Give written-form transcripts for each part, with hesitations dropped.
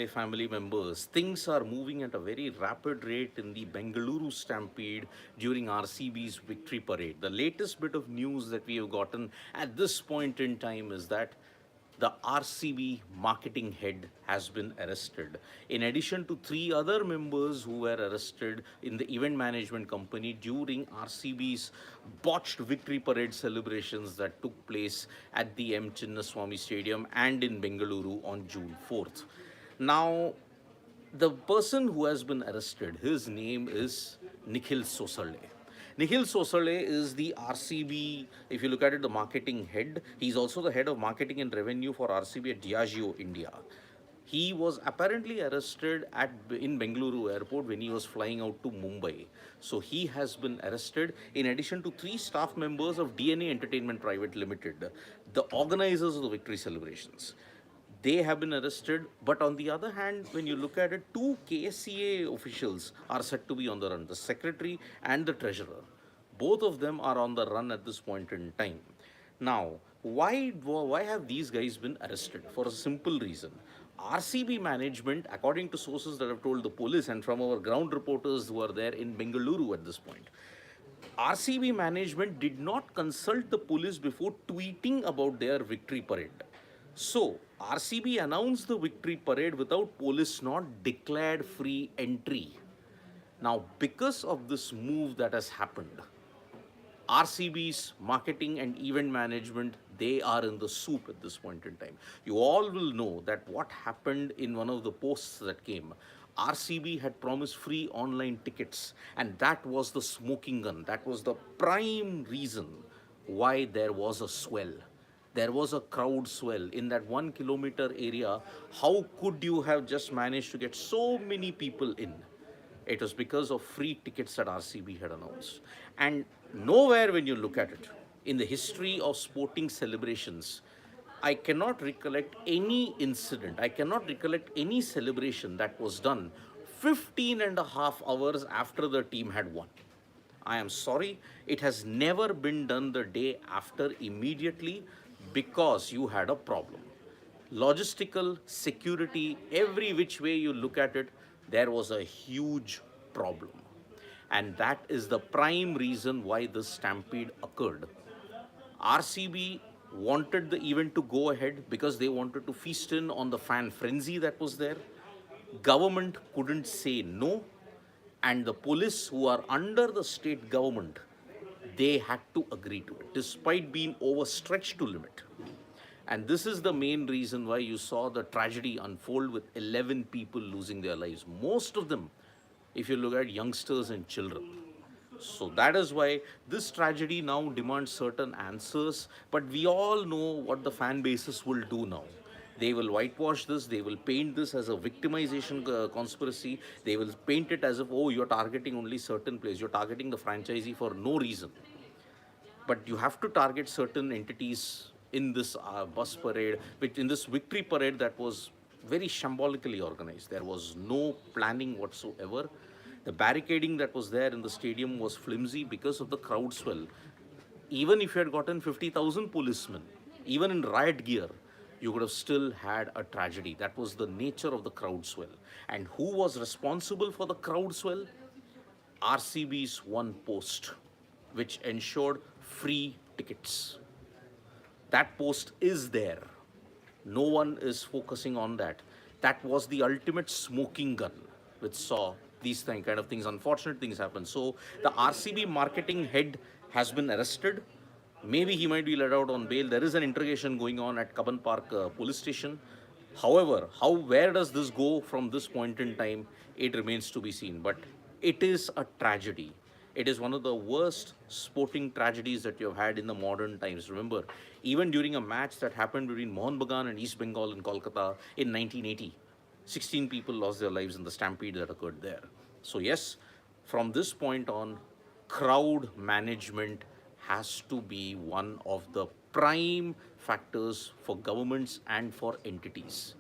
family members, things are moving at a very rapid rate in the Bengaluru Stampede during RCB's victory parade. The latest bit of news that we have gotten at this point in time is that the RCB marketing head has been arrested. In addition to three other members who were arrested in the event management company during RCB's botched victory parade celebrations that took place at the M Chinnaswamy Stadium and in Bengaluru on June 4th. Now, the person who has been arrested, his name is Nikhil Sosale. Nikhil Sosale is the RCB, if you look at it, the marketing head. He's also the head of marketing and revenue for RCB at Diageo India. He was apparently arrested in Bengaluru airport when he was flying out to Mumbai. So he has been arrested in addition to three staff members of DNA Entertainment Private Limited, the organizers of the victory celebrations. They have been arrested, but on the other hand, when you look at it, two KSCA officials are said to be on the run, the secretary and the treasurer. Both of them are on the run at this point in time. Now, why have these guys been arrested? For a simple reason. RCB management, according to sources that have told the police and from our ground reporters who are there in Bengaluru at this point, RCB management did not consult the police before tweeting about their victory parade. So, RCB announced the victory parade without police not declared free entry. Now, because of this move that has happened, RCB's marketing and event management, they are in the soup at this point in time. You all will know that what happened in one of the posts that came. RCB had promised free online tickets, and that was the smoking gun. That was the prime reason why there was a swell. There was a crowd swell in that 1 kilometer area. How could you have just managed to get so many people in? It was because of free tickets that RCB had announced. And nowhere when you look at it, in the history of sporting celebrations, I cannot recollect any incident, I cannot recollect any celebration that was done 15 and a half hours after the team had won. I am sorry, it has never been done the day after immediately because you had a problem. Logistical, security, every which way you look at it, there was a huge problem. And that is the prime reason why this stampede occurred. RCB wanted the event to go ahead because they wanted to feast in on the fan frenzy that was there. Government couldn't say no, and the police who are under the state government, they had to agree to it despite being overstretched to limit. And this is the main reason why you saw the tragedy unfold with 11 people losing their lives, most of them, if you look at youngsters and children. So that is why this tragedy now demands certain answers, but we all know what the fan bases will do now. They will whitewash this, they will paint this as a victimization conspiracy, they will paint it as if, oh, you're targeting only certain players, you're targeting the franchisee for no reason. But you have to target certain entities in this bus parade, which in this victory parade that was very symbolically organized. There was no planning whatsoever. The barricading that was there in the stadium was flimsy because of the crowd swell. Even if you had gotten 50,000 policemen, even in riot gear, you could have still had a tragedy. That was the nature of the crowd swell. And who was responsible for the crowd swell? RCB's one post, which ensured free tickets. That post is there. No one is focusing on that. That was the ultimate smoking gun, which saw these kind of things, unfortunate things happen. So the RCB marketing head has been arrested. Maybe he might be let out on bail. There is an interrogation going on at Cubbon Park Police Station. However, where does this go from this point in time? It remains to be seen. But it is a tragedy. It is one of the worst sporting tragedies that you have had in the modern times. Remember, even during a match that happened between Mohun Bagan and East Bengal in Kolkata in 1980, 16 people lost their lives in the stampede that occurred there. So yes, from this point on, crowd management has to be one of the prime factors for governments and for entities.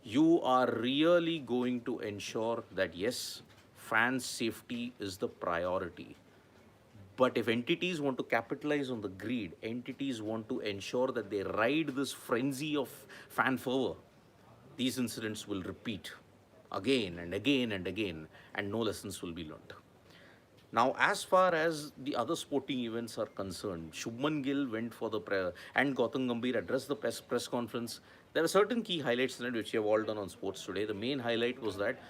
You are really going to ensure that yes, fans' safety is the priority. But if entities want to capitalize on the greed, entities want to ensure that they ride this frenzy of fan fervor, these incidents will repeat again and again and again, and no lessons will be learned. Now, as far as the other sporting events are concerned, Shubman Gill went for the and Gautam Gambhir addressed the press conference. There are certain key highlights in it which you have all done on sports today. The main highlight was that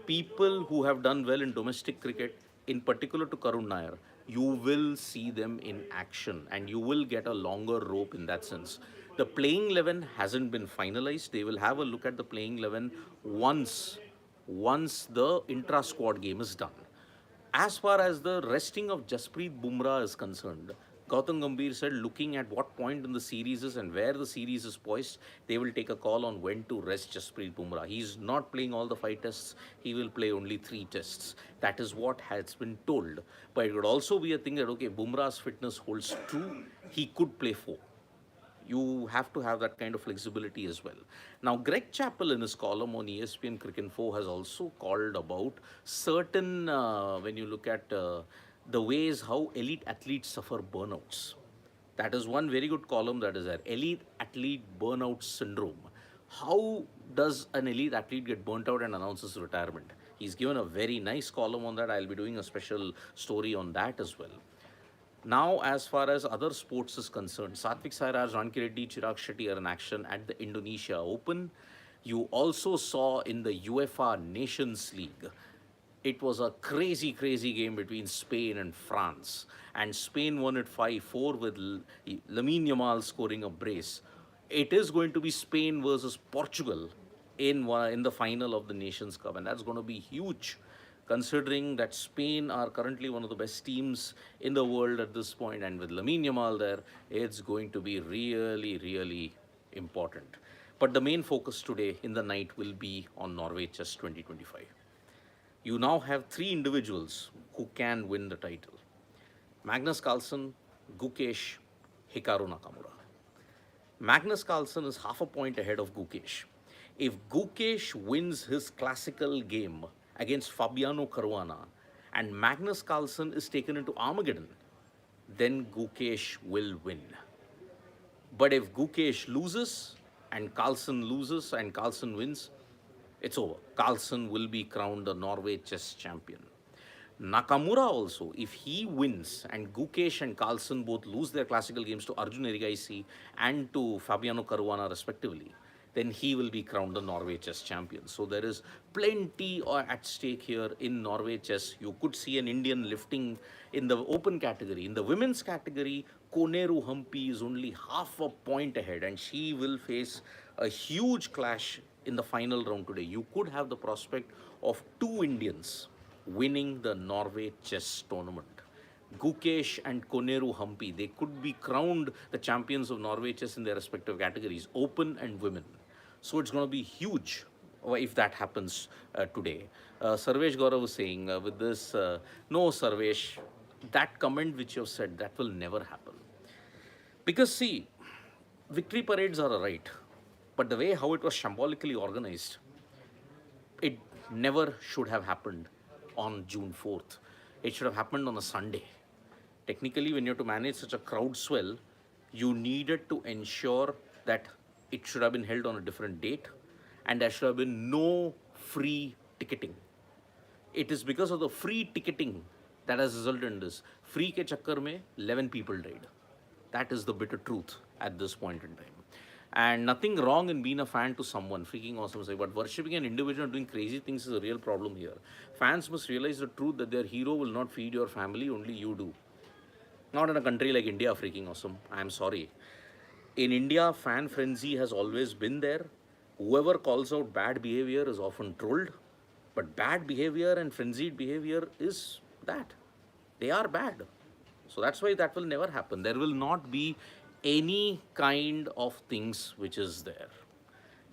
people who have done well in domestic cricket, in particular to Karun Nair, you will see them in action and you will get a longer rope in that sense. The playing 11 hasn't been finalized. They will have a look at the playing 11 once the intra squad game is done. As far as the resting of Jasprit Bumrah is concerned, Gautam Gambhir said looking at what point in the series is and where the series is poised, they will take a call on when to rest Jasprit Bumrah. He's not playing all the 5 tests, he will play only 3 tests. That is what has been told. But it would also be a thing that, okay, Bumrah's fitness holds true, he could play 4. You have to have that kind of flexibility as well. Now, Greg Chappell in his column on ESPN Cricinfo has also called about certain, when you look at the ways how elite athletes suffer burnouts. That is one very good column that is there. Elite athlete burnout syndrome. How does an elite athlete get burnt out and announces retirement? He's given a very nice column on that. I'll be doing a special story on that as well. Now, as far as other sports is concerned, Satvik Sairaj, Ranki Reddy, Chirag Shetty are in action at the Indonesia Open. You also saw in the UEFA Nations League, it was a crazy, crazy game between Spain and France. And Spain won it 5-4 with Lamine Yamal scoring a brace. It is going to be Spain versus Portugal in the final of the Nations Cup, and that's going to be huge, considering that Spain are currently one of the best teams in the world at this point, and with Lamine Yamal there, it's going to be really, really important. But the main focus today in the night will be on Norway Chess 2025. You now have 3 individuals who can win the title. Magnus Carlsen, Gukesh, Hikaru Nakamura. Magnus Carlsen is half a point ahead of Gukesh. If Gukesh wins his classical game against Fabiano Caruana and Magnus Carlsen is taken into Armageddon, then Gukesh will win. But if Gukesh loses and Carlsen wins, it's over. Carlsen will be crowned the Norway Chess champion. Nakamura also, if he wins and Gukesh and Carlsen both lose their classical games to Arjun Erigaisi and to Fabiano Caruana respectively, then he will be crowned the Norway Chess champion. So there is plenty at stake here in Norway Chess. You could see an Indian lifting in the open category. In the women's category, Koneru Hampi is only half a point ahead and she will face a huge clash in the final round today. You could have the prospect of 2 Indians winning the Norway Chess tournament. Gukesh and Koneru Hampi, they could be crowned the champions of Norway Chess in their respective categories, open and women. So it's going to be huge if that happens today. Sarvesh Gaurav was saying with this, no Sarvesh, that comment which you have said, that will never happen. Because see, victory parades are a right, but the way how it was symbolically organized, it never should have happened on June 4th. It should have happened on a Sunday. Technically, when you have to manage such a crowd swell, you needed to ensure that it should have been held on a different date and there should have been no free ticketing. It is because of the free ticketing that has resulted in this. Free ke chakkar mein 11 people died. That is the bitter truth at this point in time. And nothing wrong in being a fan to someone, freaking awesome, say, but worshipping an individual and doing crazy things is a real problem here. Fans must realize the truth that their hero will not feed your family, only you do. Not in a country like India, freaking awesome. I am sorry. In India, fan frenzy has always been there. Whoever calls out bad behavior is often trolled. But bad behavior and frenzied behavior is that. They are bad. So that's why that will never happen. There will not be any kind of things which is there.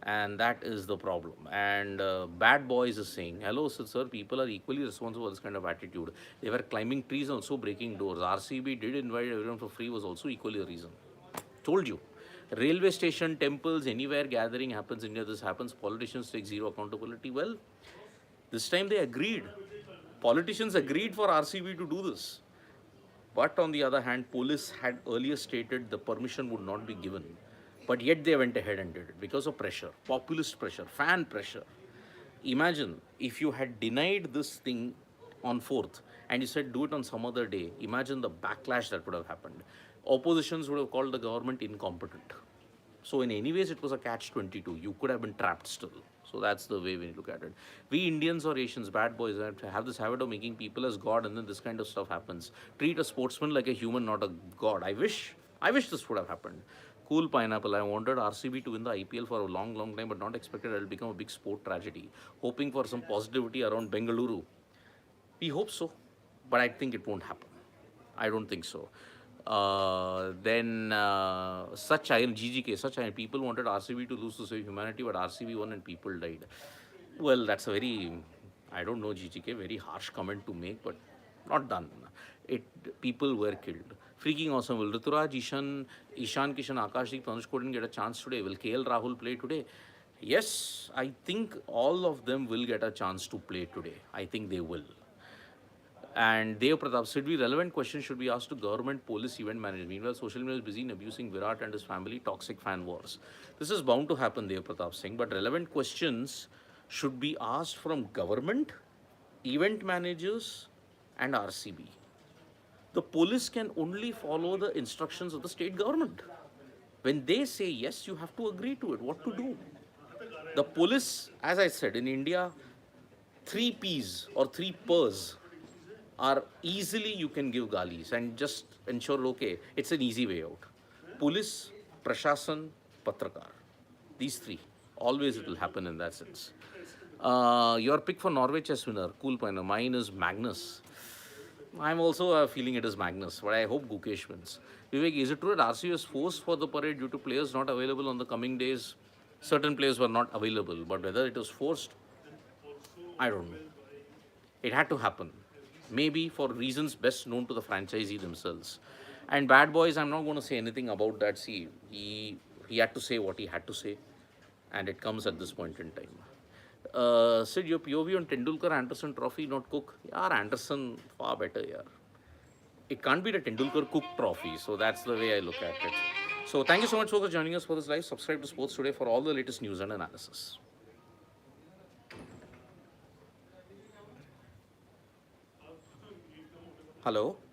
And that is the problem. And Bad Boys is saying, hello, sir, people are equally responsible for this kind of attitude. They were climbing trees and also breaking doors. RCB did invite everyone for free was also equally a reason. Told you. Railway station, temples, anywhere gathering happens, India, this happens. Politicians take zero accountability. Well, this time they agreed. Politicians agreed for RCB to do this. But on the other hand, police had earlier stated the permission would not be given. But yet they went ahead and did it because of pressure, populist pressure, fan pressure. Imagine if you had denied this thing on 4th and you said do it on some other day. Imagine the backlash that would have happened. Oppositions would have called the government incompetent. So in any ways, it was a catch-22. You could have been trapped still. So that's the way we look at it. We Indians or Asians, bad boys, have this habit of making people as God, and then this kind of stuff happens. Treat a sportsman like a human, not a god. I wish this would have happened. Cool pineapple. I wanted RCB to win the IPL for a long, long time, but not expected it'll become a big sport tragedy. Hoping for some positivity around Bengaluru. We hope so, but I think it won't happen. I don't think so. Then such iron GGK, such iron people wanted RCB to lose to save humanity, but RCB won and people died. Well, that's a very, I don't know GGK, very harsh comment to make, but not done. People were killed. Freaking awesome. Will Rituraj, Ishan Kishan, Akashdeep, Tanushko didn't get a chance today. Will KL Rahul play today? Yes, I think all of them will get a chance to play today. I think they will. And Dev Pratap said, "We relevant questions should be asked to government, police, event management. Meanwhile, social media is busy in abusing Virat and his family, toxic fan wars." This is bound to happen, Dev Pratap Singh, but relevant questions should be asked from government, event managers, and RCB. The police can only follow the instructions of the state government. When they say yes, you have to agree to it. What to do? The police, as I said, in India, 3 Ps or 3 Ps are easily you can give galis and just ensure, okay, it's an easy way out. Police, Prashasan, Patrakar. These three. Always it will happen in that sense. Your pick for Norway Chess winner, cool pointer. Mine is Magnus. I'm also feeling it is Magnus, but I hope Gukesh wins. Vivek, is it true that RCB was forced for the parade due to players not available on the coming days? Certain players were not available, but whether it was forced, I don't know. It had to happen. Maybe for reasons best known to the franchisee themselves. And Bad Boys, I'm not going to say anything about that. See, he had to say what he had to say, and it comes at this point in time. Sid, your POV on Tendulkar Anderson Trophy, not Cook. Yeah, Anderson far better, yeah. It can't be the Tendulkar Cook Trophy, so that's the way I look at it. So thank you so much for joining us for this live. Subscribe to Sports Today for all the latest news and analysis. Hello.